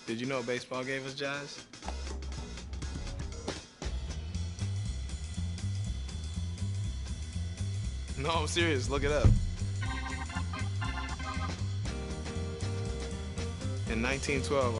Did you know baseball gave us jazz? No, I'm serious. Look it up. In 1912.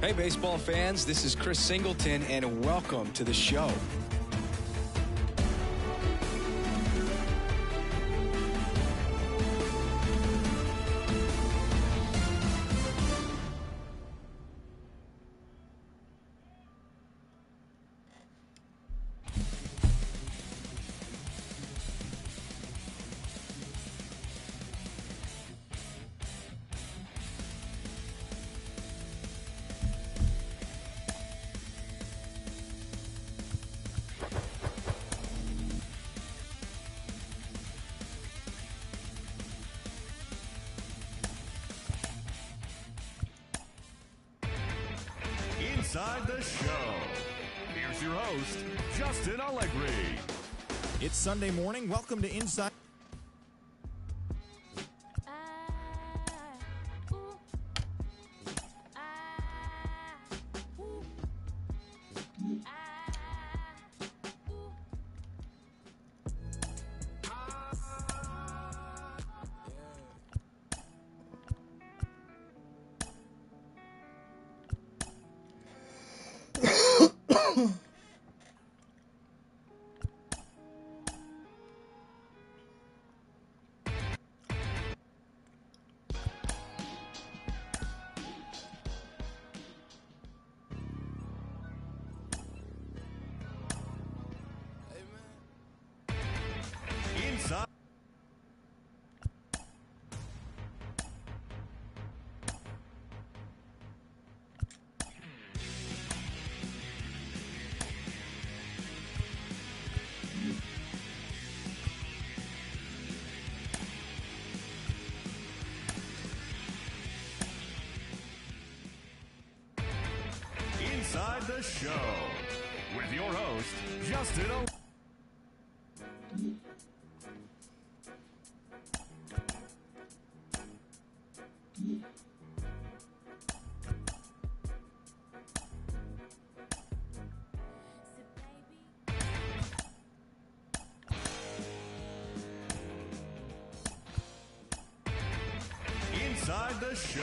Hey, baseball fans, this is Chris Singleton, and welcome to the show. Inside the show. Here's your host, Justin Allegri. It's Sunday morning. Welcome to Inside. Inside. Inside the show with your host, Justin Allegri. Inside the show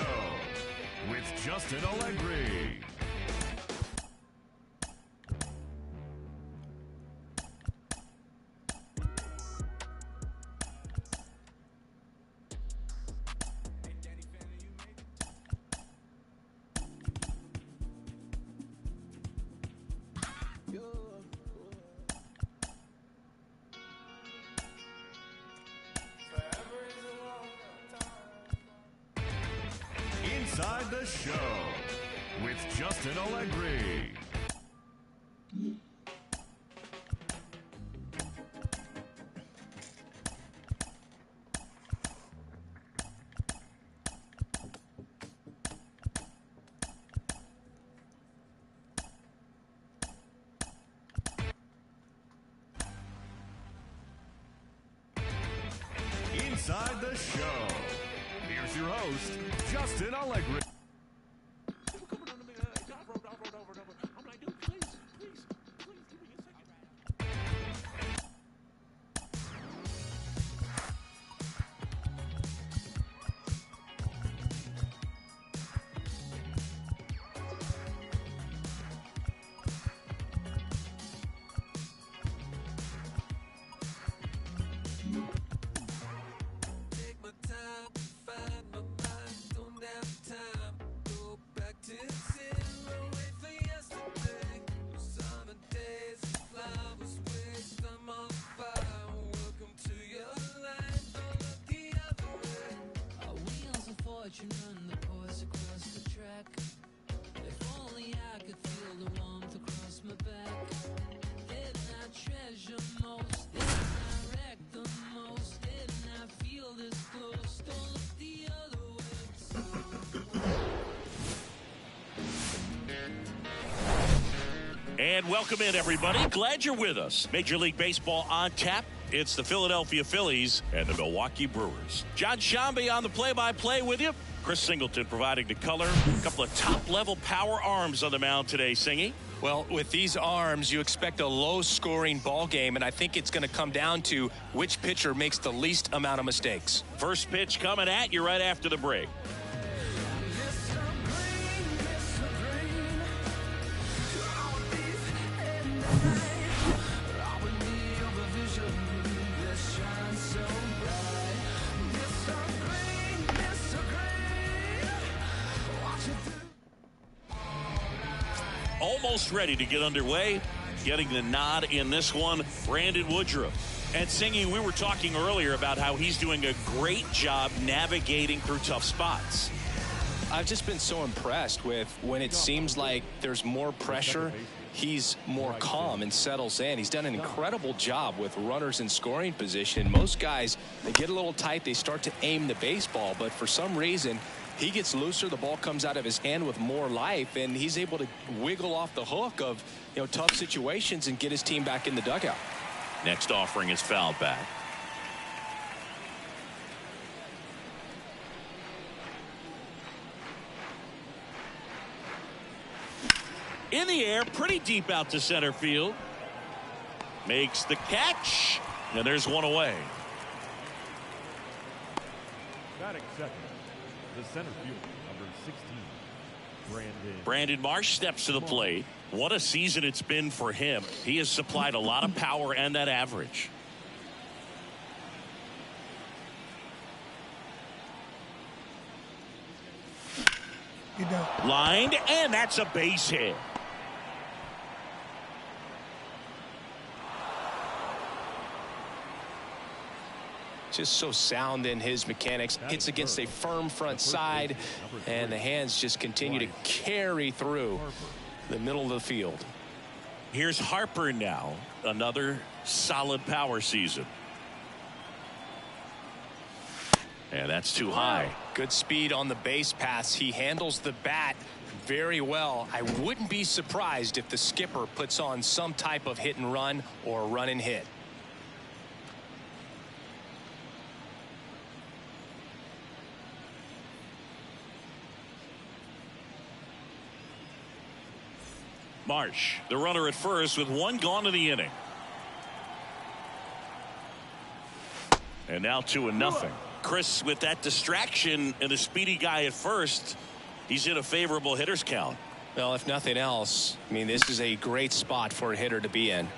with Justin Allegri. Inside the show with Justin Allegri. Inside the show. Here's your host, Justin Allegri. I'm like, dude, please give me a second. Take my time, find my mind, don't have time. And welcome in, everybody. Glad you're with us. Major League Baseball on tap. It's the Philadelphia Phillies and the Milwaukee Brewers. John Shambi on the play-by-play with you. Chris Singleton providing the color. A couple of top-level power arms on the mound today, Singy. Well, with these arms, you expect a low-scoring ball game, and I think it's going to come down to which pitcher makes the least amount of mistakes. First pitch coming at you right after the break. Almost ready to get underway. Getting the nod in this one, Brandon Woodruff. And Singy, we were talking earlier about how he's doing a great job navigating through tough spots. I've just been so impressed with when it seems like there's more pressure, he's more calm and settles in. He's done an incredible job with runners in scoring position. Most guys, they get a little tight, they start to aim the baseball, but for some reason, he gets looser, the ball comes out of his hand with more life, and he's able to wiggle off the hook of, tough situations and get his team back in the dugout. Next offering is fouled back. In the air, pretty deep out to center field. Makes the catch, and there's one away. Batting second, the center fielder, number 16, Brandon Marsh steps to the plate. What a season it's been for him. He has supplied a lot of power and that average. Lined, and that's a base hit. Just so sound in his mechanics. Hits against a firm front side, and the hands just continue to carry through the middle of the field. Here's Harper now. Another solid power season. And that's too high. Good speed on the base paths. He handles the bat very well. I wouldn't be surprised if the skipper puts on some type of hit and run or run and hit. Marsh, the runner at first with one gone in the inning. And now 2-0. Chris, with that distraction and the speedy guy at first, he's in a favorable hitter's count. Well, if nothing else, I mean, this is a great spot for a hitter to be in.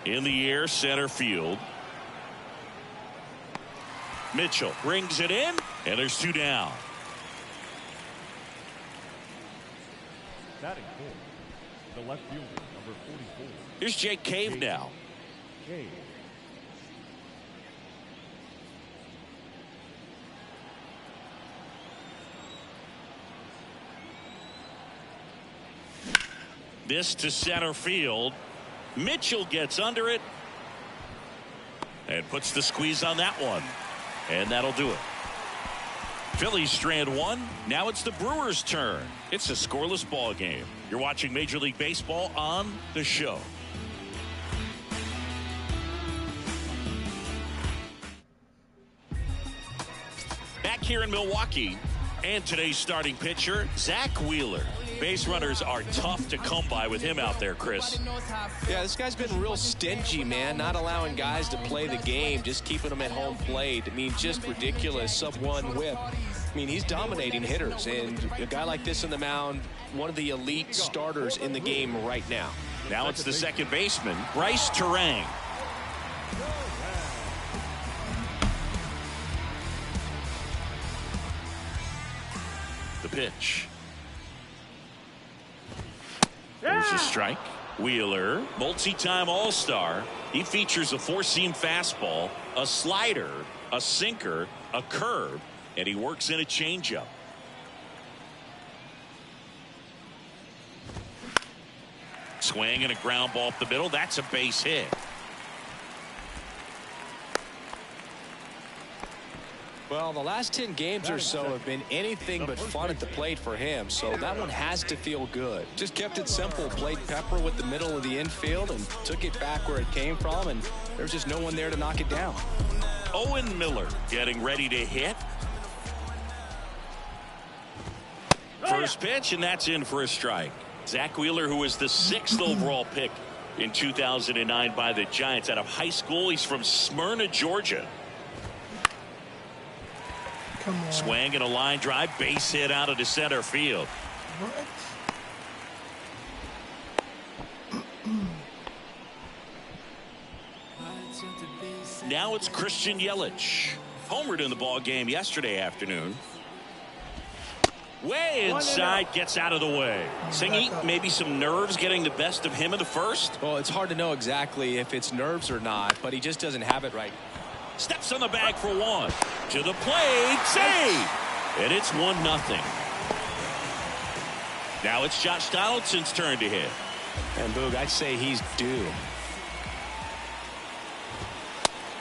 In the air, center field. Mitchell brings it in, and there's 2 down. batting fourth, the left fielder, number 44. Here's Jake Cave now. Cave. This to center field. Mitchell gets under it and puts the squeeze on that one, and that'll do it. Phillies strand one. Now it's the Brewers' turn. It's a scoreless ball game. You're watching Major League Baseball on The Show. Back here in Milwaukee, and today's starting pitcher, Zach Wheeler. Base runners are tough to come by with him out there, Chris. Yeah, this guy's been real stingy, man. Not allowing guys to play the game, just keeping them at home plate. I mean, just ridiculous. Sub-1 whip. I mean, he's dominating hitters, and a guy like this on the mound, one of the elite starters in the game right now. Now it's the second baseman, Bryce Terang. The pitch. There's a strike. Wheeler, multi-time All-Star. He features a four-seam fastball, a slider, a sinker, a curve, and he works in a changeup. Swing and a ground ball up the middle. That's a base hit. Well, the last 10 games or so have been anything but fun at the plate for him, so that one has to feel good. Just kept it simple, played pepper with the middle of the infield and took it back where it came from, and there's just no one there to knock it down. Owen Miller getting ready to hit. First pitch, and that's in for a strike. Zach Wheeler, who was the 6th overall pick in 2009 by the Giants out of high school. He's from Smyrna, Georgia. Come on. Swing and a line drive, base hit out of the center field. What? Now it's Christian Yelich. Homered in the ball game yesterday afternoon. Way inside, gets out of the way. Singy, maybe some nerves getting the best of him in the first. Well, it's hard to know exactly if it's nerves or not, but he just doesn't have it right. Steps on the bag for one. To the plate, save! And it's 1-0. Now it's Josh Donaldson's turn to hit. And Boog, I'd say he's due.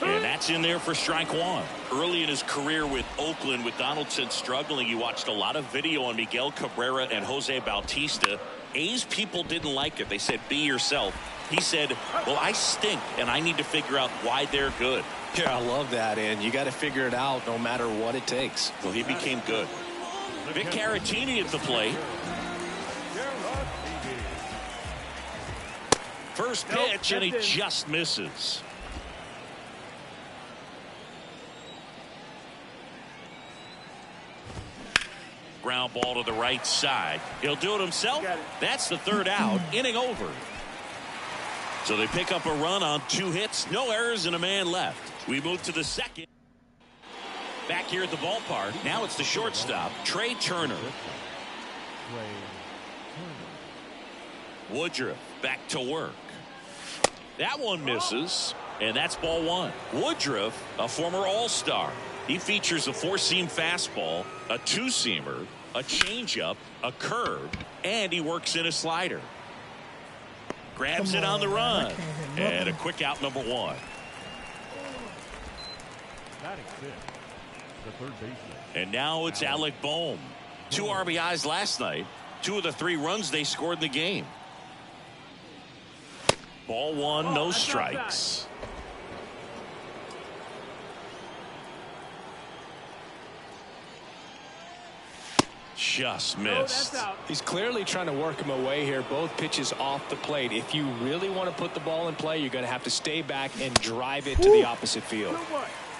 And that's in there for strike one. Early in his career with Oakland, with Donaldson struggling, you watched a lot of video on Miguel Cabrera and Jose Bautista. A's people didn't like it. They said, be yourself. He said, well, I stink, and I need to figure out why they're good. Yeah, I love that, and you got to figure it out no matter what it takes. Well, he became good. Vic Caratini at the plate. First pitch, and he just misses. Ground ball to the right side. He'll do it himself. That's the third out. Inning over. So they pick up a run on 2 hits, no errors, and a man left. We move to the second. Back here at the ballpark. Now it's the shortstop, Trey Turner. Woodruff back to work. That one misses, and that's ball one. Woodruff, a former All-Star. He features a 4-seam fastball, a 2-seamer, a changeup, a curve, and he works in a slider. Grabs it on the run, and a quick out, number one. And now it's Alec Bohm. 2 RBIs last night. 2 of the 3 runs they scored in the game. Ball one, no strikes. Just missed. He's clearly trying to work him away here. Both pitches off the plate. If you really want to put the ball in play, you're going to have to stay back and drive it to the opposite field.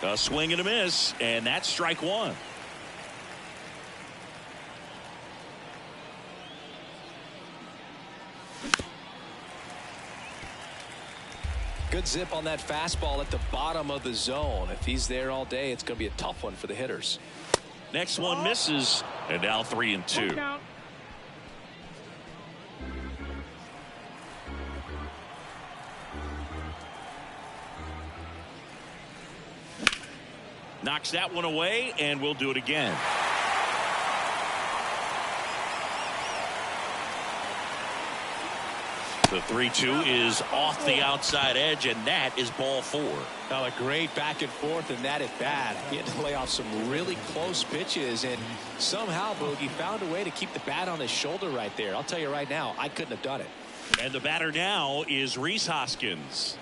A swing and a miss, and that's strike one. Good zip on that fastball at the bottom of the zone. If he's there all day, it's going to be a tough one for the hitters. Next one misses, and now 3-2. Knocks that one away, and we'll do it again. The 3-2 is off the outside edge, and that is ball 4. Now a great back and forth, and that at bat. He had to lay off some really close pitches, and somehow Boogie found a way to keep the bat on his shoulder right there. I'll tell you right now, I couldn't have done it. And the batter now is Rhys Hoskins.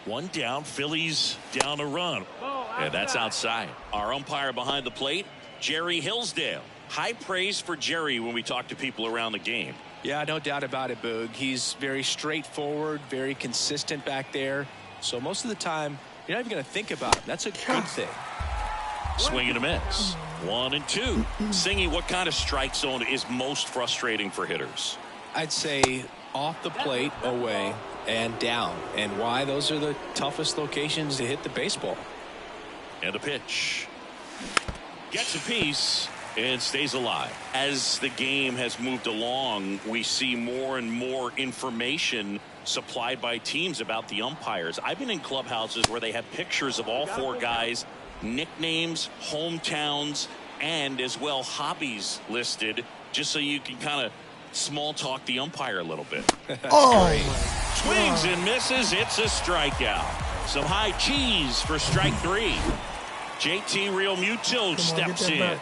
One down, Phillies down a run. And that's outside. Our umpire behind the plate, Jerry Hillsdale. High praise for Jerry when we talk to people around the game. Yeah, no doubt about it, Boog. He's very straightforward, very consistent back there. So most of the time, you're not even going to think about it. That's a good thing. Swing and a miss. 1-2. Singy, what kind of strike zone is most frustrating for hitters? I'd say off the plate, away, and down. And why? Those are the toughest locations to hit the baseball. And a pitch. Gets a piece and stays alive. As the game has moved along, we see more and more information supplied by teams about the umpires. I've been in clubhouses where they have pictures of all 4 guys, nicknames, hometowns, and as well hobbies listed, just so you can kind of small talk the umpire a little bit. Swings and misses. It's a strikeout. Some high cheese for strike 3. JT Realmuto steps in. Back.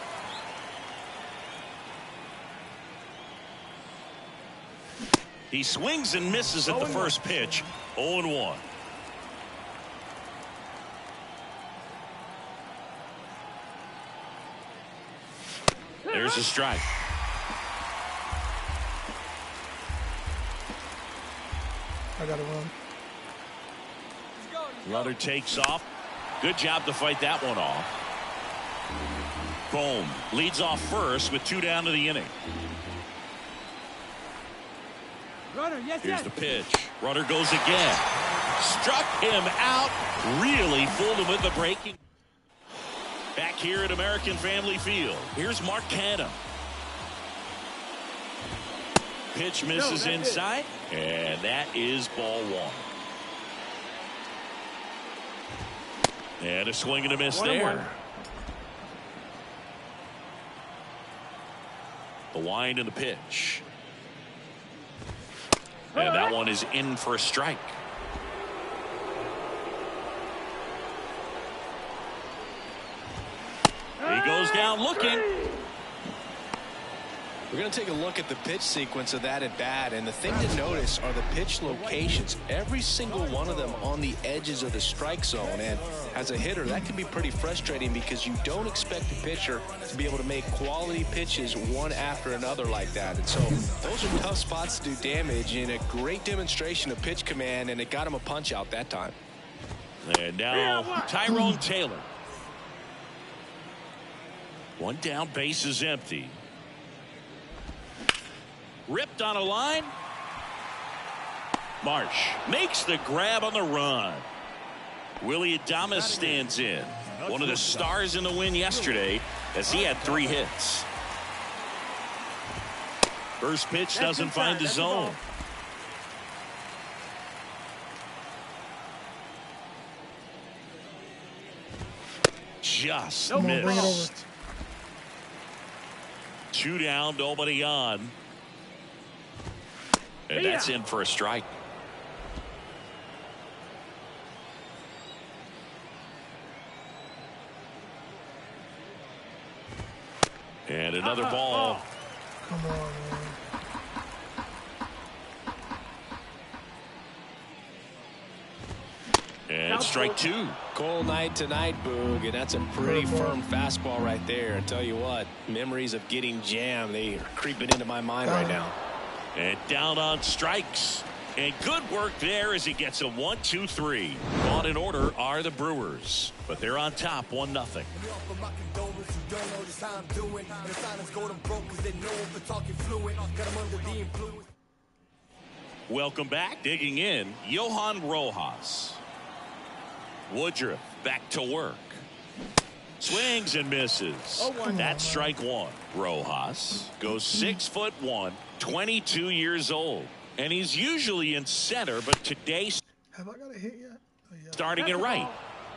He swings and misses at the first pitch. 0-1. There's a strike. I gotta run. Runner takes off. Good job to fight that one off. Boom. Leads off first with 2 down to the inning. Here's the pitch. Runner goes again. Struck him out. Really fooled him with the breaking. Back here at American Family Field. Here's Mark Canha. Pitch misses inside. And that is ball 1. And a swing and a miss there. The wind and the pitch. And that one is in for a strike. He goes down looking. We're going to take a look at the pitch sequence of that at bat, and the thing to notice are the pitch locations. Every single one of them on the edges of the strike zone, and as a hitter, that can be pretty frustrating because you don't expect the pitcher to be able to make quality pitches one after another like that. And so those are tough spots to do damage, and a great demonstration of pitch command, and it got him a punch out that time. And now Tyrone Taylor. 1 down, base is empty. Ripped on a line. Marsh makes the grab on the run. Willie Adames stands in. One of the stars in the win yesterday as he had 3 hits. First pitch doesn't find the zone. Just missed. 2 down, nobody on. And that's in for a strike. And another ball. Come on, man. And strike 2. Cold night tonight, Boog, and that's a pretty firm fastball right there. I tell you what, memories of getting jammed, they are creeping into my mind right now. And down on strikes. And good work there as he gets a 1-2-3. On in order are the Brewers, but they're on top 1-0. Welcome back. Digging in, Johan Rojas. Woodruff back to work. Swings and misses. That's strike 1. Rojas goes 6'1", 22 years old. And he's usually in center, but today Have I got a hit yet? Oh, yeah. starting in right.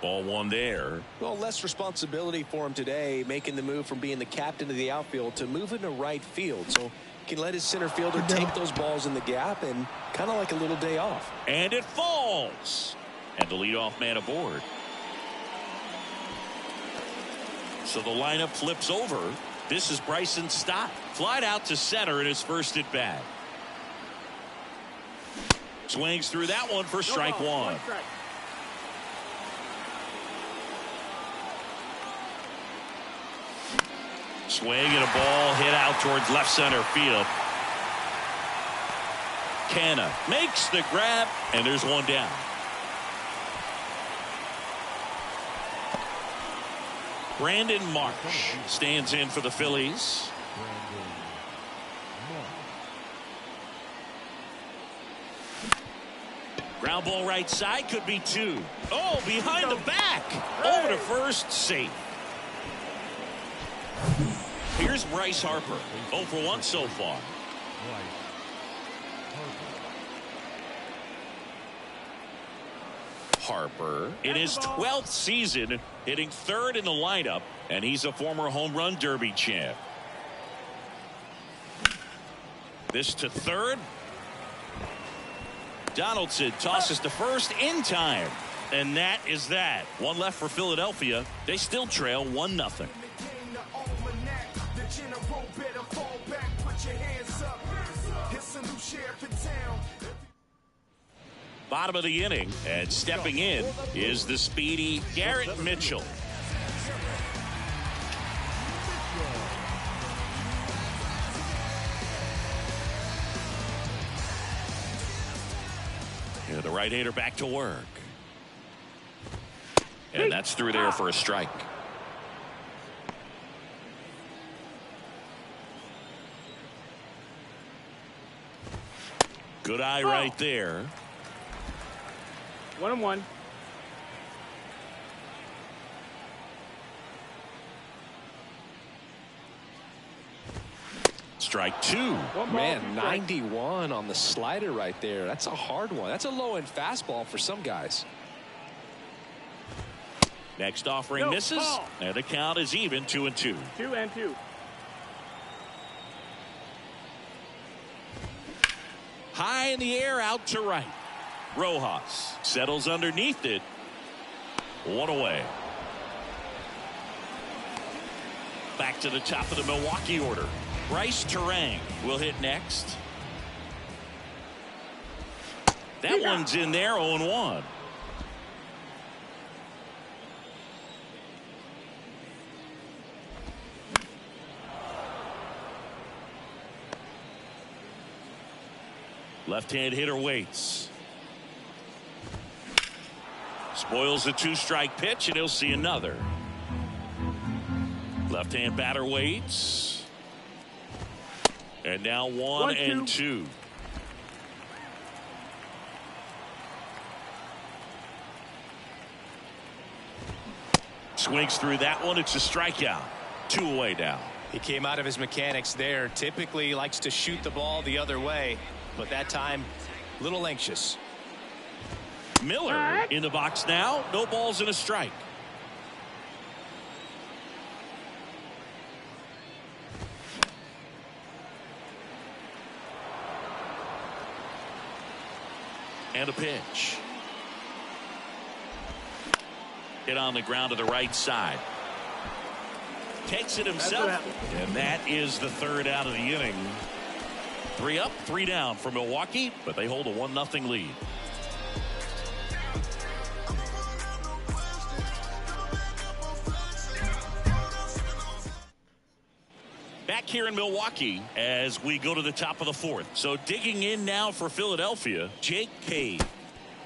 Ball 1 there. Well, less responsibility for him today, making the move from being the captain of the outfield to moving to right field. So he can let his center fielder take those balls in the gap and kind of like a little day off. And it falls. And the leadoff man aboard. So the lineup flips over. This is Bryson Stott. Flied out to center in his first at bat. Swings through that one for strike 1. Swing and a ball hit out towards left center field. Canha makes the grab, and there's 1 down. Brandon Marsh stands in for the Phillies. Ground ball right side, could be 2. Oh, behind the back. Over to first, safe. Here's Bryce Harper. 0 for 1 so far. Harper in his 12th season, hitting third in the lineup, and he's a former home run derby champ. This to third. Donaldson tosses to first in time. And that is that. One left for Philadelphia. They still trail 1-0. Bottom of the inning, and stepping in is the speedy Garrett Mitchell. And the right-hander back to work. And that's through there for a strike. Good eye right there. 1-1. Strike two. Man, 91 on the slider right there. That's a hard one. That's a low-end fastball for some guys. Next offering misses, and the count is even 2-2. 2-2. High in the air, out to right. Rojas settles underneath it. One away. Back to the top of the Milwaukee order. Bryce Terang will hit next. That one's in there, 0-1. Left-hand hitter waits. Spoils the two-strike pitch, and he'll see another. Left-hand batter waits. And now 1-2. Swings through that one. It's a strikeout. 2 away now. He came out of his mechanics there. Typically likes to shoot the ball the other way, but that time a little anxious. Miller in the box now. No balls and a strike. And a pitch. Hit on the ground to the right side. Takes it himself. And that is the third out of the inning. 3 up, 3 down for Milwaukee, but they hold a 1-0 lead. Back here in Milwaukee as we go to the top of the 4th. So digging in now for Philadelphia, Jake Cave.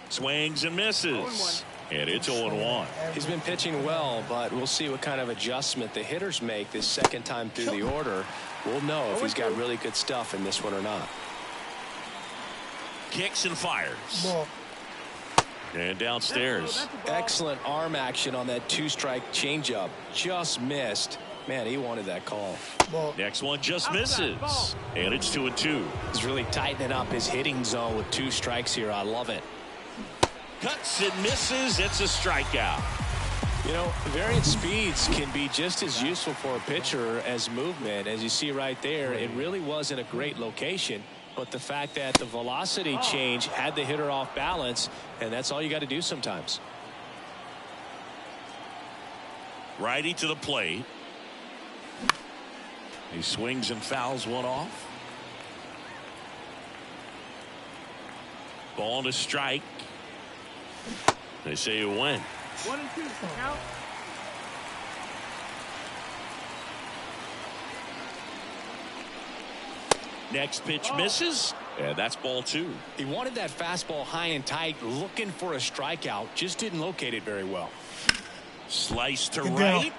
Swings and misses. And it's 0-1. He's been pitching well, but we'll see what kind of adjustment the hitters make this second time through the order. We'll know if he's got really good stuff in this one or not. Kicks and fires. And downstairs. Excellent arm action on that 2-strike changeup. Just missed. Man, he wanted that call. Next one just misses. And it's 2-2. He's really tightening up his hitting zone with 2 strikes here. I love it. Cuts and misses. It's a strikeout. You know, variant speeds can be just as useful for a pitcher as movement. As you see right there, it really wasn't a great location, but the fact that the velocity change had the hitter off balance, and that's all you got to do sometimes. Righty to the plate. He swings and fouls one off. Ball and a strike. They say you win. 1-2. Count. Next pitch misses, and that's ball 2. He wanted that fastball high and tight, looking for a strikeout, just didn't locate it very well. Slice to right.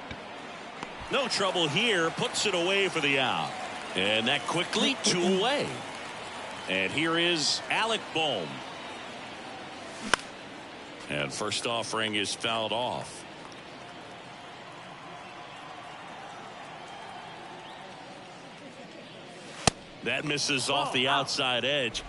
No trouble here, puts it away for the out. And that quickly 2 away. And here is Alec Bohm. And first offering is fouled off. That misses off the outside edge.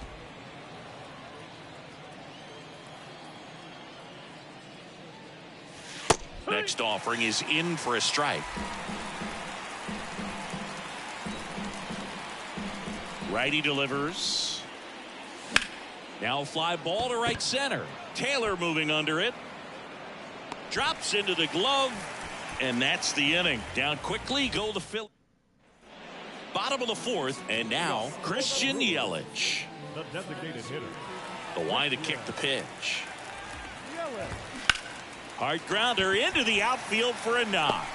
Next offering is in for a strike. Righty delivers. Now fly ball to right center. Taylor moving under it. Drops into the glove. And that's the inning. Down quickly go the Phillies. Bottom of the fourth. And now Christian Yelich. The designated hitter. The line to kick the pitch. Hard grounder into the outfield for a knock.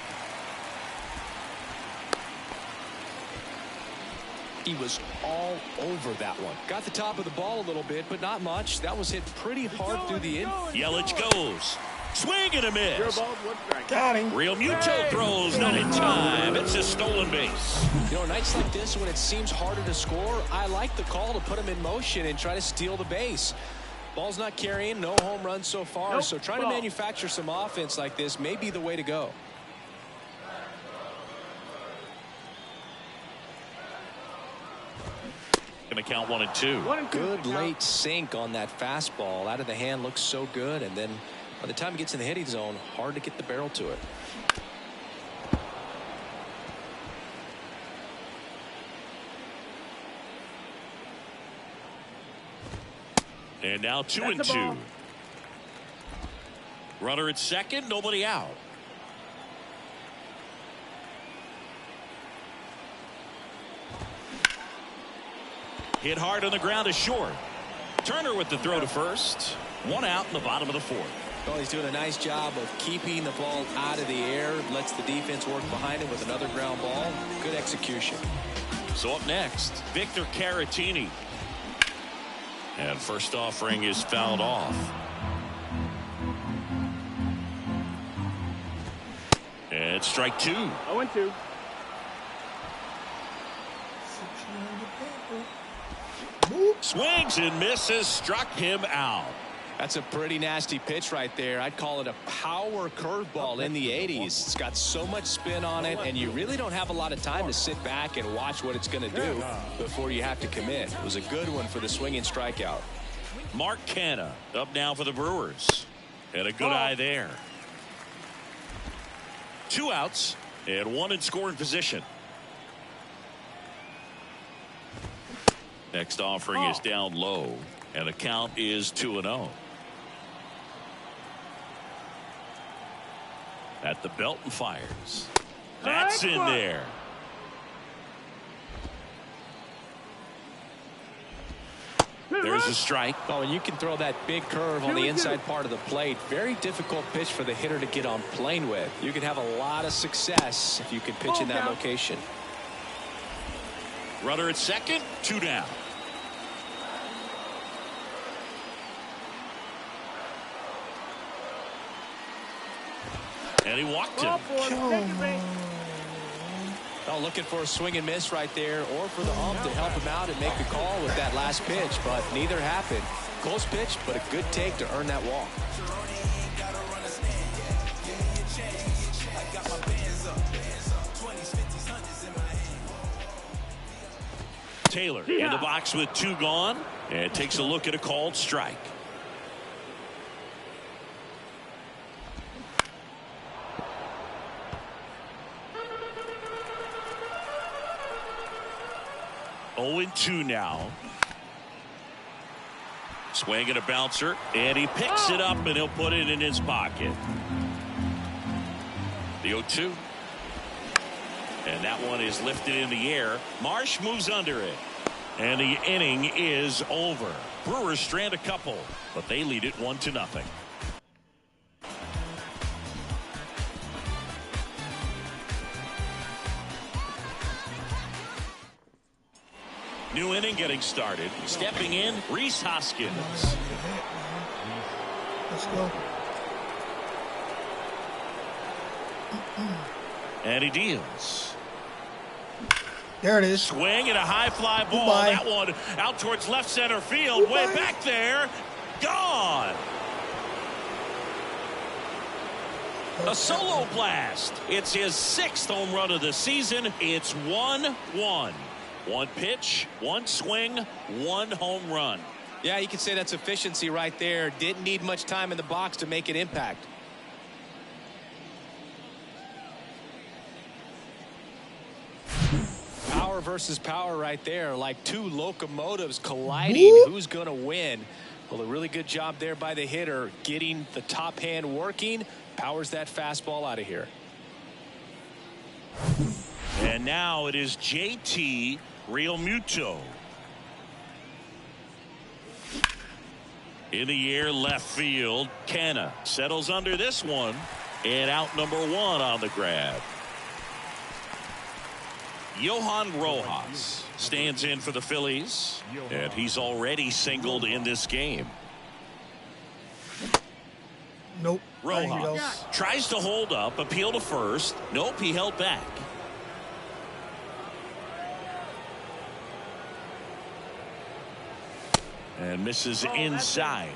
He was all over that one. Got the top of the ball a little bit, but not much. That was hit pretty hard through the in. Yelich goes. Swing and a miss. Got him. Real Muto throws, not in time. It's a stolen base. You know, nights like this when it seems harder to score, I like the call to put him in motion and try to steal the base. Ball's not carrying, no home runs so far, so trying to manufacture some offense like this may be the way to go. Going to count 1 and 2. Good late sink on that fastball. Out of the hand looks so good, and then by the time it gets in the hitting zone, hard to get the barrel to it. And now 2 and 2. Runner at second, nobody out. Hit hard on the ground is short. Turner with the throw to first. 1 out in the bottom of the fourth. Well, he's doing a nice job of keeping the ball out of the air. Lets the defense work behind him with another ground ball. Good execution. So up next, Victor Caratini. And first offering is fouled off. And strike 2. 0-2. Swings and misses. Struck him out. That's a pretty nasty pitch right there. I'd call it a power curveball in the 80s. It's got so much spin on it, and you really don't have a lot of time to sit back and watch what it's going to do before you have to commit. It was a good one for the swinging strikeout. Mark Canha up now for the Brewers. Had a good eye there. 2 outs and 1 in scoring position. Next offering is down low, and the count is 2-0. At the belt and fires. That's in there. There's a strike. Oh, and you can throw that big curve on the inside part of the plate. Very difficult pitch for the hitter to get on plane with. You can have a lot of success if you can pitch in that location. Runner at second, 2 down. And he walked him. Oh, looking for a swing and miss right there, or for the ump to help him out and make the call with that last pitch, but neither happened. Close pitch, but a good take to earn that walk. Taylor in the box with 2 gone, and takes a look at a called strike. Oh and 2 now. Swing and a bouncer, and he picks it up, and he'll put it in his pocket. The 0-2. And that one is lifted in the air. Marsh moves under it. And the inning is over. Brewers strand a couple, but they lead it 1-0. New inning getting started. Stepping in, Rhys Hoskins. Let's go. And he deals. There it is. Swing and a high fly ball. Goodbye. That one out towards left center field. Goodbye. Way back there. Gone. A solo blast. It's his 6th home run of the season. It's 1-1. 1 pitch, 1 swing, 1 home run. Yeah, you can say that's efficiency right there. Didn't need much time in the box to make an impact. versus power right there, like two locomotives colliding. Who's going to win? Well, a really good job there by the hitter, getting the top hand working, powers that fastball out of here. And now it is JT Realmuto. In the air, left field. Canna settles under this one, and out number one on the grab. Johan Rojas stands in for the Phillies, and he's already singled in this game. Nope. Rojas tries to hold up, appeal to first. Nope, he held back. And misses inside.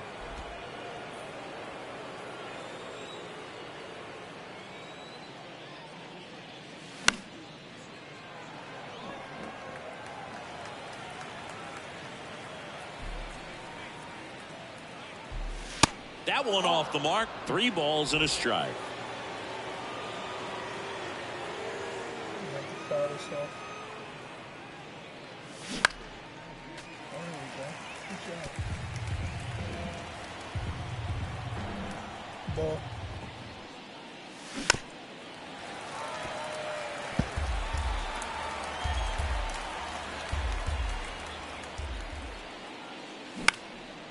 That one off the mark. 3 balls and a strike. Ball.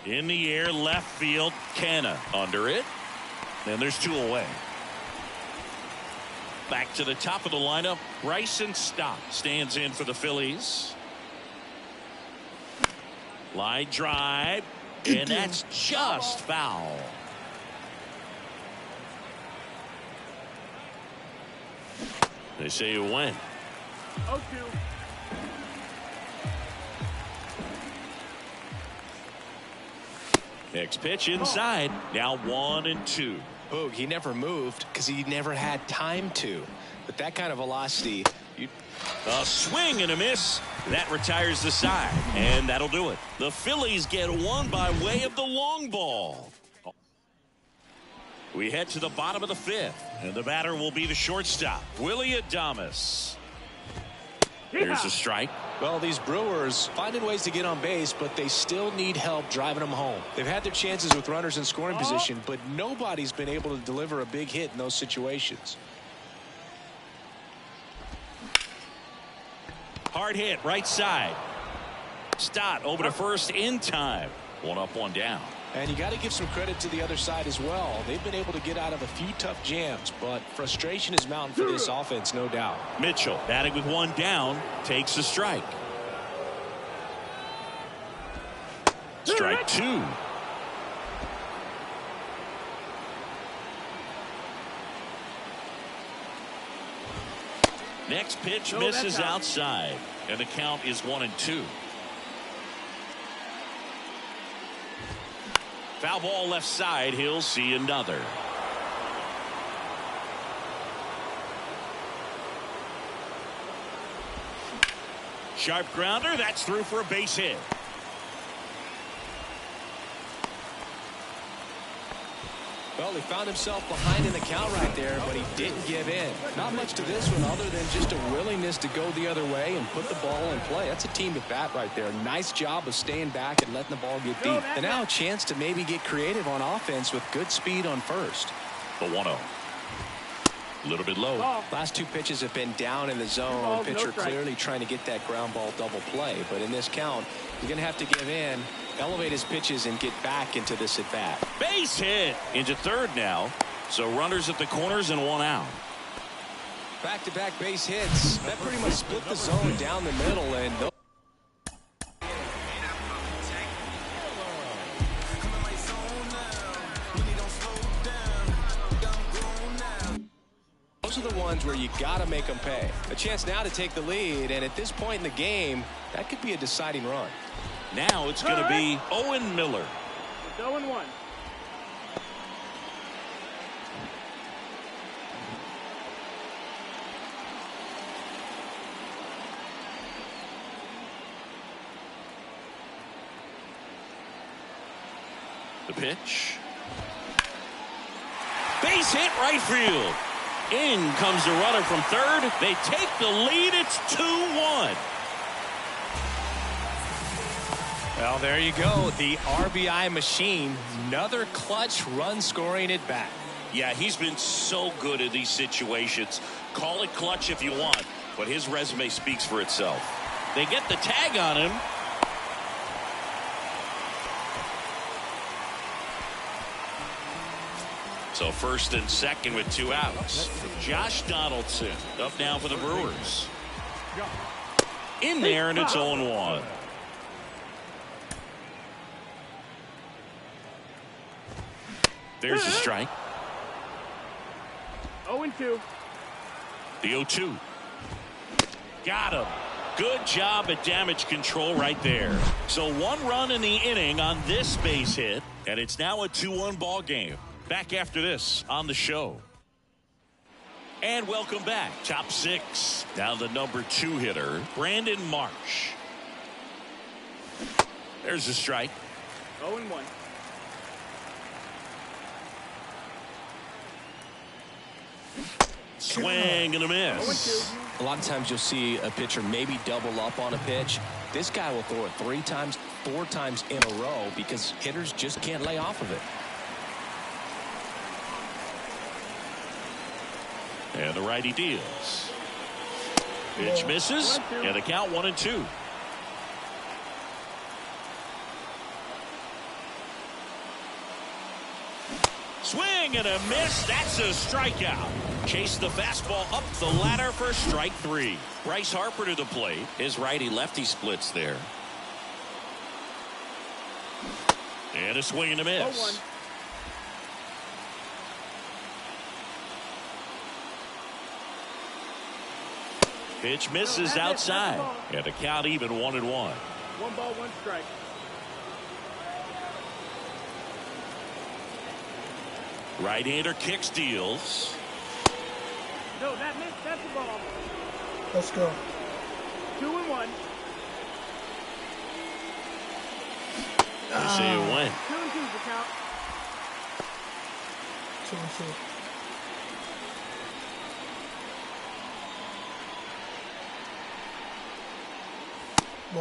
In the air, left field. Canna under it. And there's 2 away. Back to the top of the lineup. Bryson Stott stands in for the Phillies. Line drive. And that's just foul. They say it went. 0-2. Next pitch inside. Now 1-2. Boog, he never moved because he never had time to. With that kind of velocity, a swing and a miss. That retires the side, and that'll do it. The Phillies get one by way of the long ball. We head to the bottom of the 5th, and the batter will be the shortstop, Willie Adames. Here's a strike. Well, these Brewers finding ways to get on base, but they still need help driving them home. They've had their chances with runners in scoring position, but nobody's been able to deliver a big hit in those situations. Hard hit, right side. Stott over to first in time. 1 up, 1 down. And you got to give some credit to the other side as well. They've been able to get out of a few tough jams, but frustration is mounting for this offense, no doubt. Mitchell batting with 1 down, takes a strike. Strike 2. Next pitch misses outside, and the count is 1-2. Foul ball left side. He'll see another. Sharp grounder. That's through for a base hit. Well, he found himself behind in the count right there, but he didn't give in. Not much to this one other than just a willingness to go the other way and put the ball in play. That's a team at bat right there. Nice job of staying back and letting the ball get deep. And now a chance to maybe get creative on offense with good speed on first. The 1-0. A little bit low. Last 2 pitches have been down in the zone. Pitcher clearly trying to get that ground ball double play. But in this count, you're going to have to give in, elevate his pitches, and get back into this at bat. Base hit into third now. So runners at the corners and 1 out. Back-to-back base hits. That pretty much split the zone down the middle. And those are the ones where you got to make them pay. A chance now to take the lead, and at this point in the game, that could be a deciding run. Now it's going to be Owen Miller. It's 0-1. The pitch. Base hit right field. In comes the runner from third. They take the lead. It's 2-1. Well, there you go. The RBI machine. Another clutch run scoring at bat. Yeah, he's been so good in these situations. Call it clutch if you want, but his resume speaks for itself. They get the tag on him. So first and second with 2 outs. Josh Donaldson up now for the Brewers. In there, and it's 0-1. There's the strike. 0-2. The 0-2. Got him. Good job at damage control right there. So 1 run in the inning on this base hit, and it's now a 2-1 ball game. Back after this on the show. And welcome back. Top 6. Now the number 2 hitter, Brandon Marsh. There's the strike. 0-1. Swing and a miss. A lot of times you'll see a pitcher maybe double up on a pitch. This guy will throw it 3 times, 4 times in a row because hitters just can't lay off of it. And the righty deals. Pitch misses, and the count 1-2. Swing and a miss. That's a strikeout. Chase the fastball up the ladder for strike 3. Bryce Harper to the plate. His righty-lefty splits there. And a swing and a miss. 0-1. Pitch misses outside. And the count even 1-1. 1 ball, 1 strike. Right-hander kicks, deals. No, that missed. That's the ball. Let's go. 2-1. They say it went. 2-2's the count. 2-2.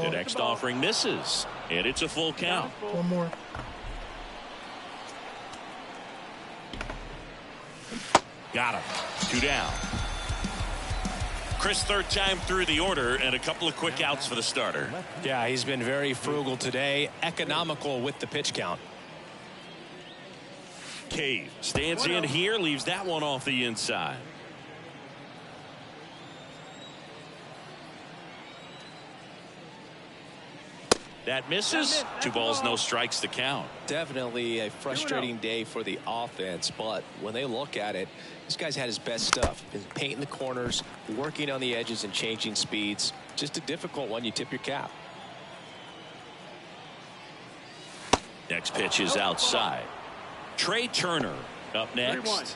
The next offering misses, and it's a full count. 1 more. Got him. 2 down. Chris, 3rd time through the order, and a couple of quick outs for the starter. Yeah, he's been very frugal today, economical with the pitch count. Cave stands in here, leaves that one off the inside. That misses. 2 balls, no strikes to count. Definitely a frustrating day for the offense, but when they look at it, this guy's had his best stuff. Been painting the corners, working on the edges and changing speeds. Just a difficult one. You tip your cap. Next pitch is outside. Trey Turner up next. 3-1.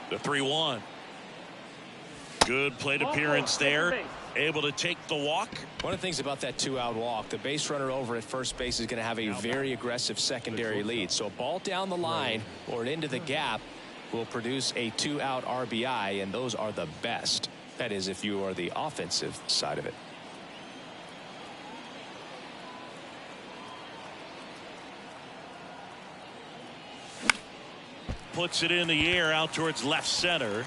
The 3-1. Good plate appearance there. Able to take the walk. One of the things about that 2-out walk, the base runner over at first base is going to have a very aggressive secondary lead. So a ball down the line or into the gap will produce a 2-out RBI, and those are the best. That is, if you are the offensive side of it. Puts it in the air out towards left center.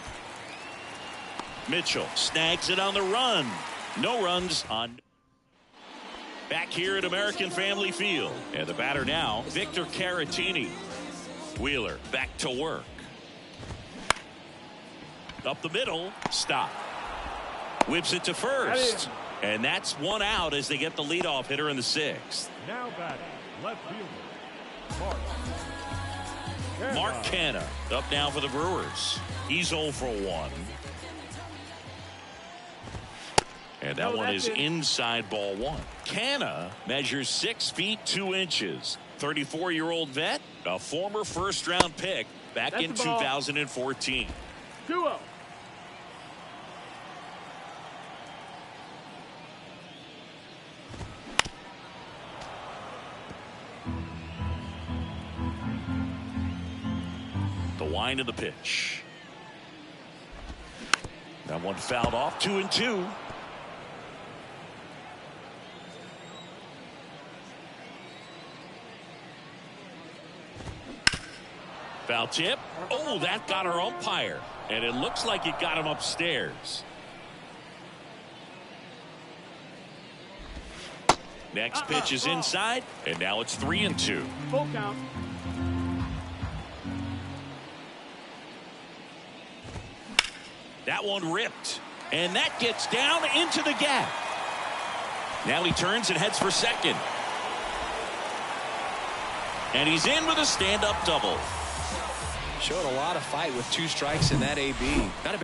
Mitchell snags it on the run. No runs on. Back here at American Family Field. And the batter now, Victor Caratini. Wheeler back to work. Up the middle. Stop. Whips it to first. And that's 1 out as they get the leadoff hitter in the 6th. Now batting, left fielder, Mark Canha up now for the Brewers. He's 0 for 1. And that one is inside ball 1. Canha measures 6 feet 2 inches. 34-year-old vet, a former first-round pick back in 2014. 2-0. The wind of the pitch. Now That one fouled off. 2-2. Foul tip. Oh, that got our umpire. And it looks like it got him upstairs. Next pitch is inside. And now it's 3-2. Full count. That one ripped. And that gets down into the gap. Now he turns and heads for second. And he's in with a stand-up double. Showed a lot of fight with 2 strikes in that AB. Not a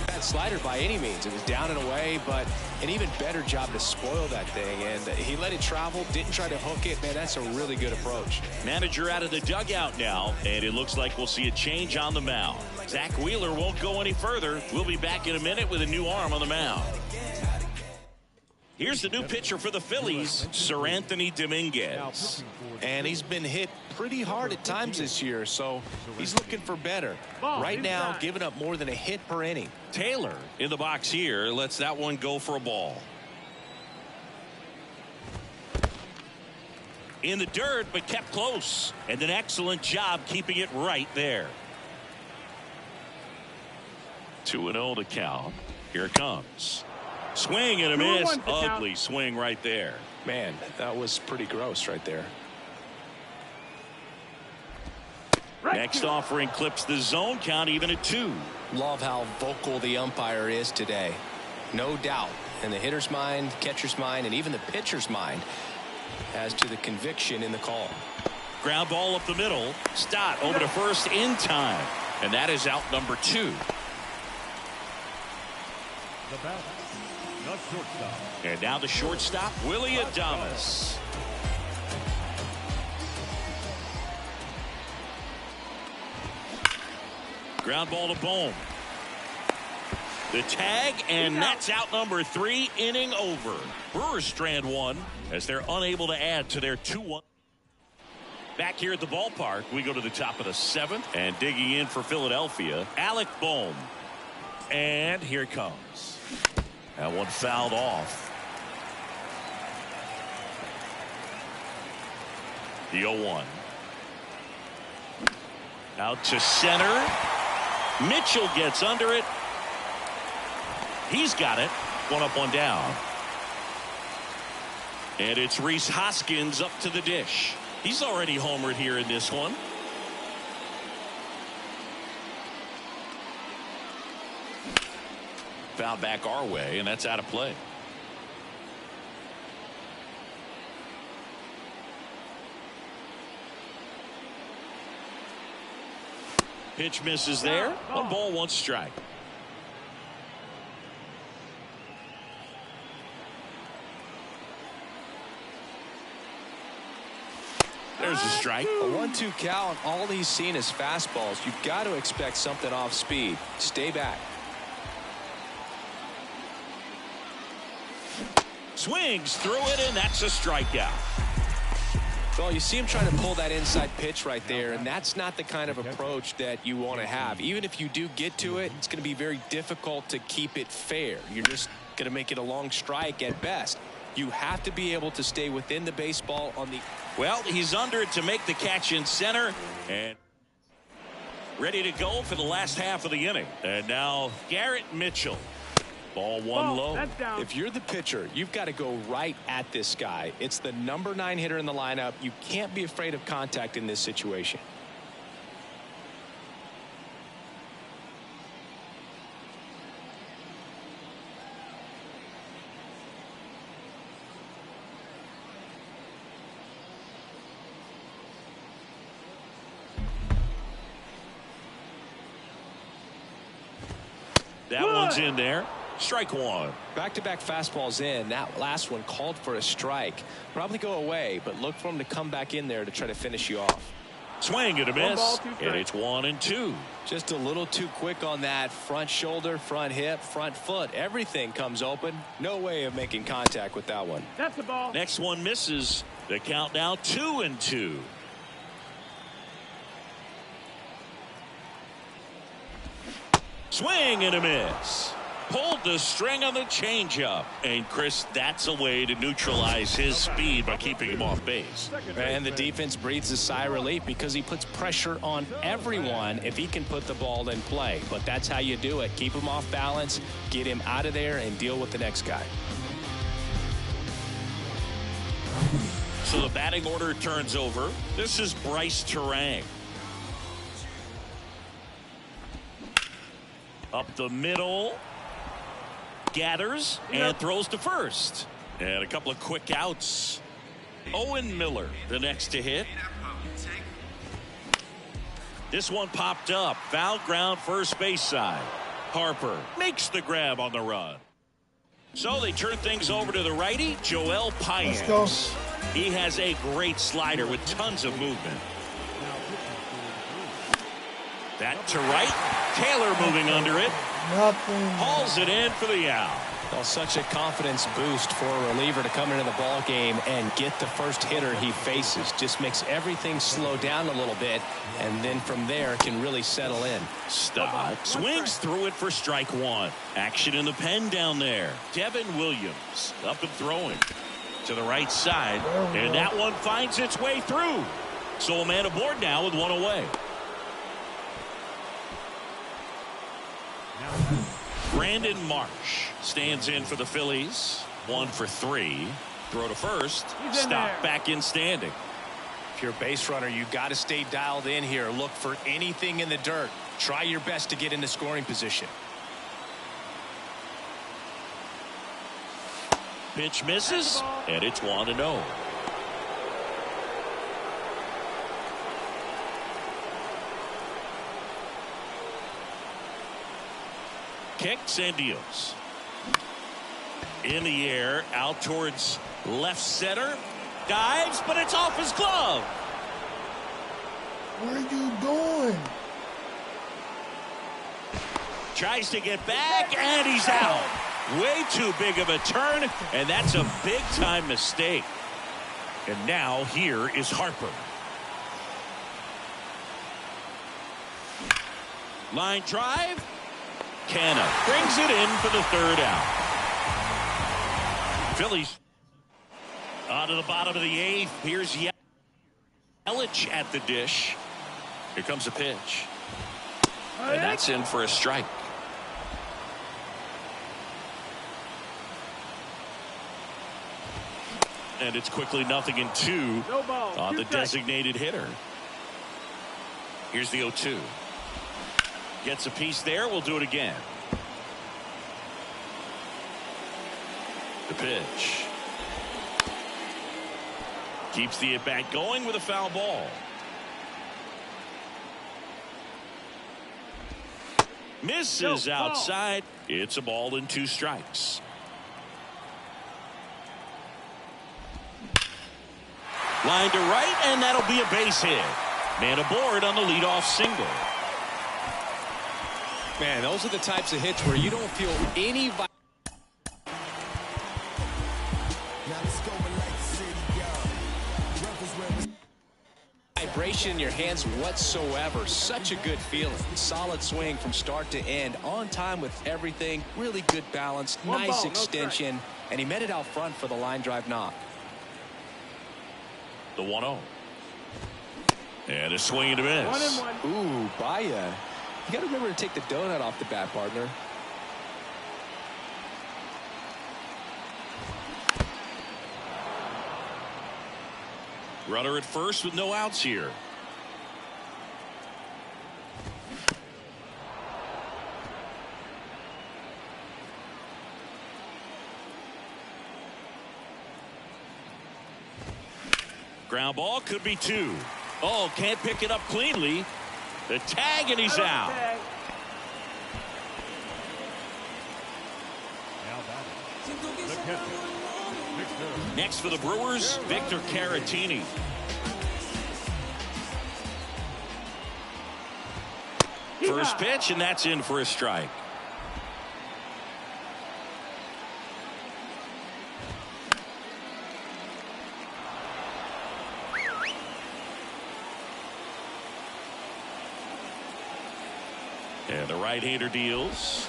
bad slider by any means. It was down and away, but an even better job to spoil that thing. And he let it travel, didn't try to hook it. Man, that's a really good approach. Manager out of the dugout now, and it looks like we'll see a change on the mound. Zach Wheeler won't go any further. We'll be back in a minute with a new arm on the mound. Here's the new pitcher for the Phillies, Sir Anthony Dominguez. And he's been hit pretty hard at times this year, so he's looking for better. Right now, giving up more than a hit per inning. Taylor in the box here lets that one go for a ball. In the dirt, but kept close. And an excellent job keeping it right there. 2-0 to count. Here it comes. Swing and a miss. Ugly swing right there. Man, that was pretty gross right there. Next offering clips the zone count even at 2. Love how vocal the umpire is today. No doubt in the hitter's mind, catcher's mind, and even the pitcher's mind as to the conviction in the call. Ground ball up the middle. Stott over to first in time. And that is out number 2. The batter, the shortstop. And now the shortstop, Willie Adames. Ground ball to Bohm. The tag, and that's out number 3, inning over. Brewers strand 1 as they're unable to add to their 2-1. Back here at the ballpark, we go to the top of the 7th, and digging in for Philadelphia, Alec Bohm. And here it comes. That one fouled off. The 0-1. Out to center. Mitchell gets under it. He's got it. 1 up, 1 down. And it's Rhys Hoskins up to the dish. He's already homered here in this one. Foul back our way, and that's out of play. Pitch misses there. 1 ball, 1 strike. There's a strike. A 1-2 count. All he's seen is fastballs. You've got to expect something off speed. Stay back. Swings through it, and that's a strikeout. Well, you see him trying to pull that inside pitch right there, and that's not the kind of approach that you want to have. Even if you do get to it, it's going to be very difficult to keep it fair. You're just going to make it a long strike at best. You have to be able to stay within the baseball on the... Well, he's under it to make the catch in center, and ready to go for the last half of the inning. And now Garrett Mitchell. Ball 1 low. That's down. If you're the pitcher, you've got to go right at this guy. It's the number 9 hitter in the lineup. You can't be afraid of contact in this situation. That one's in there. Strike 1. Back-to-back fastballs in. That last one called for a strike. Probably go away, but look for him to come back in there to try to finish you off. Swing and a 1 miss. ball, 2 And strikes. it's 1-2. Just a little too quick on that front shoulder, front hip, front foot. Everything comes open. No way of making contact with that one. That's the ball. Next one misses. The count now 2-2. Swing and a miss. Pulled the string on the changeup. And, Chris, that's a way to neutralize his speed by keeping him off base. And the defense breathes a sigh of relief because he puts pressure on everyone if he can put the ball in play. But that's how you do it. Keep him off balance, get him out of there, and deal with the next guy. So the batting order turns over. This is Bryce Terang. Up the middle. Gathers and throws to first. And a couple of quick outs. Owen Miller, the next to hit. This one popped up. Foul ground, first base side. Harper makes the grab on the run. So they turn things over to the righty, Joel Paynes. Let's go. He has a great slider with tons of movement. That to right. Taylor moving under it. Nothing. Hauls it in for the out. Well, such a confidence boost for a reliever to come into the ball game and get the first hitter he faces. Just makes everything slow down a little bit, and then from there can really settle in. Stop. Swings through it for strike one. Action in the pen down there. Devin Williams up and throwing to the right side, and that one finds its way through. So a man aboard now with one away. Brandon Marsh stands in for the Phillies. 1 for 3. Throw to first. Stop back in standing. If you're a base runner, you got to stay dialed in here. Look for anything in the dirt. Try your best to get into scoring position. Pitch misses, and it's 1-0. Kicks and deals. In the air, out towards left center. Dives, but it's off his glove. What are you doing? Tries to get back, and he's out. Way too big of a turn, and that's a big-time mistake. And now here is Harper. Line drive. Canna brings it in for the third out. Phillies on to the bottom of the eighth. Here's Yelich at the dish. Here comes a pitch. And that's in for a strike. And it's quickly 0-2 on the designated hitter. Here's the 0-2. Gets a piece there. We'll do it again. The pitch. Keeps the at-bat going with a foul ball. Misses outside. It's a ball and 2 strikes. Line to right, and that'll be a base hit. Man aboard on the leadoff single. Man, those are the types of hits where you don't feel any vibration in your hands whatsoever. Such a good feeling. Solid swing from start to end. On time with everything. Really good balance. Nice extension. And he met it out front for the line drive knock. The 1-0. And a swing and a miss. 1-1. Ooh, Baya. You got to remember to take the donut off the bat, partner. Runner at first with no outs here. Ground ball could be 2. Oh, can't pick it up cleanly. The tag, and he's out. Next for the Brewers, Victor Caratini. First pitch, and that's in for a strike. And the right-hander deals.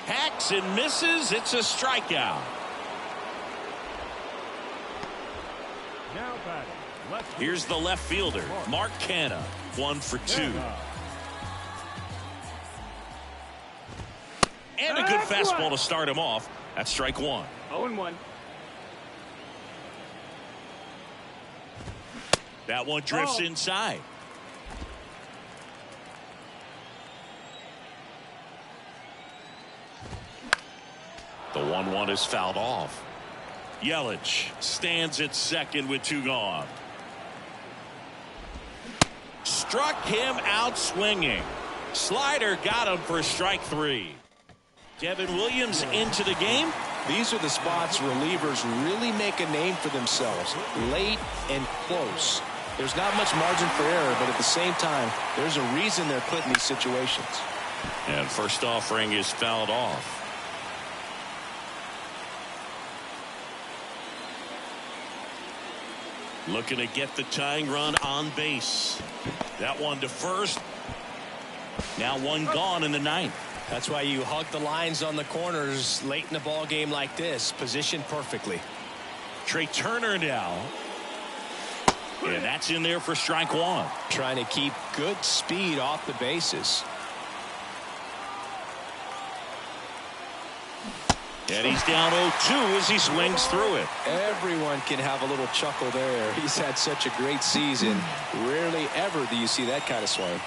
Hacks and misses. It's a strikeout. Now batting. Here's the left fielder, Mark Canha, 1 for 2. And a good fastball to start him off. That's strike 1. 0-1. That one drifts inside. The 1-1 is fouled off. Yelich stands at second with 2 gone. Struck him out swinging. Slider got him for strike 3. Devin Williams into the game. These are the spots relievers really make a name for themselves. Late and close. There's not much margin for error, but at the same time, there's a reason they're put in these situations. And first offering is fouled off. Looking to get the tying run on base. That one to first. Now 1 gone in the 9th. That's why you hug the lines on the corners late in the ball game like this, positioned perfectly. Trey Turner now. And that's in there for strike 1. Trying to keep good speed off the bases. And he's down 0-2 as he swings through it. Everyone can have a little chuckle there. He's had such a great season. Rarely ever do you see that kind of swing.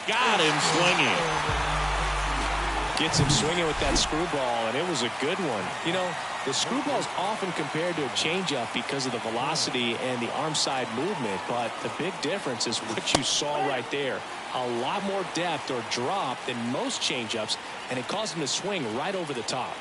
Got him swinging. Gets him swinging with that screwball, and it was a good one. You know, the screwball is often compared to a changeup because of the velocity and the arm side movement, but the big difference is what you saw right there. A lot more depth or drop than most changeups, and it caused him to swing right over the top.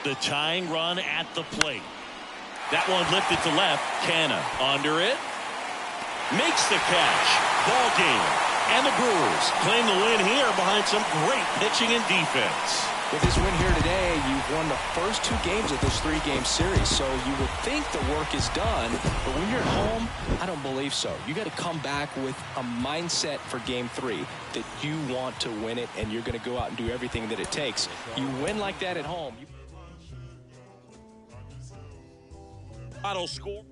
The tying run at the plate. That one lifted to left. Canha under it. Makes the catch. Ball game. And the Brewers claim the win here behind some great pitching and defense. With this win here today, you've won the first 2 games of this 3-game series, so you would think the work is done, but when you're at home, I don't believe so. You got to come back with a mindset for game 3 that you want to win it, and you're going to go out and do everything that it takes. You win like that at home. Final score.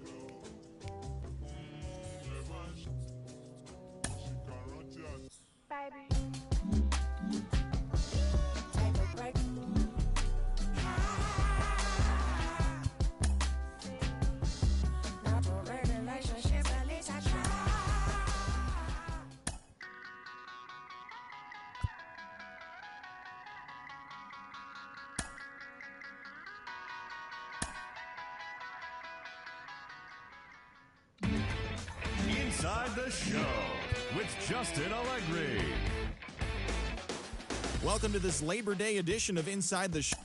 Inside the Show with Justin Allegri. Welcome to this Labor Day edition of Inside the Show.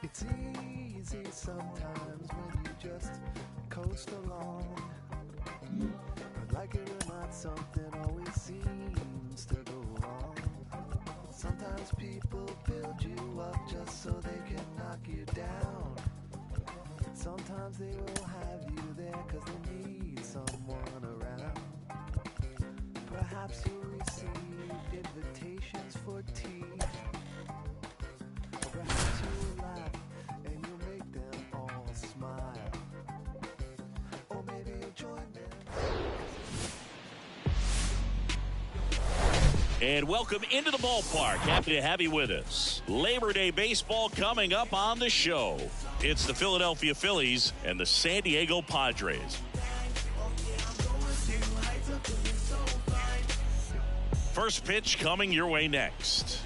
It's easy sometimes when you just coast along, but like it or not, something always seems to go wrong. Sometimes people build you up just so they can knock you down. Sometimes they will have you there cause they need someone around. Perhaps you'll receive invitations for tea, or perhaps you'll laugh and you'll make them all smile. Or maybe you'll join them. And welcome into the ballpark. Happy to have you with us. Labor Day baseball coming up on the show. It's the Philadelphia Phillies and the San Diego Padres. First pitch coming your way next.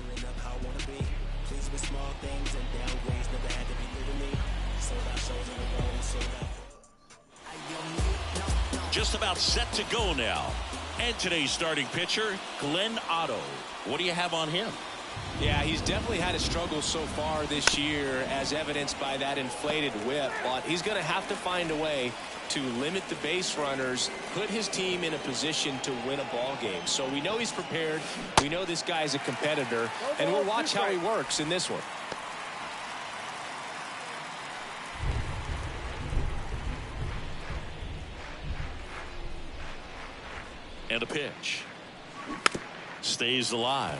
Just about set to go now. And today's starting pitcher, Glenn Otto. What do you have on him? Yeah, he's definitely had a struggle so far this year, as evidenced by that inflated whip. But he's going to have to find a way to limit the base runners, put his team in a position to win a ball game. So we know he's prepared. We know this guy's a competitor, and we'll watch how he works in this one. And a pitch. Stays alive.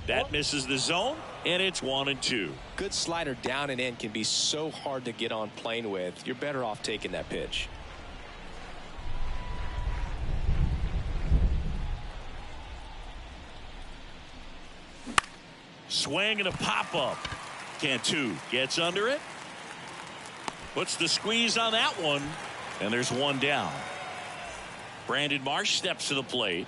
That misses the zone, and it's 1-2. Good slider down and in can be so hard to get on plane with. You're better off taking that pitch. Swing and a pop-up. Cantu gets under it. Puts the squeeze on that one, and there's one down. Brandon Marsh steps to the plate.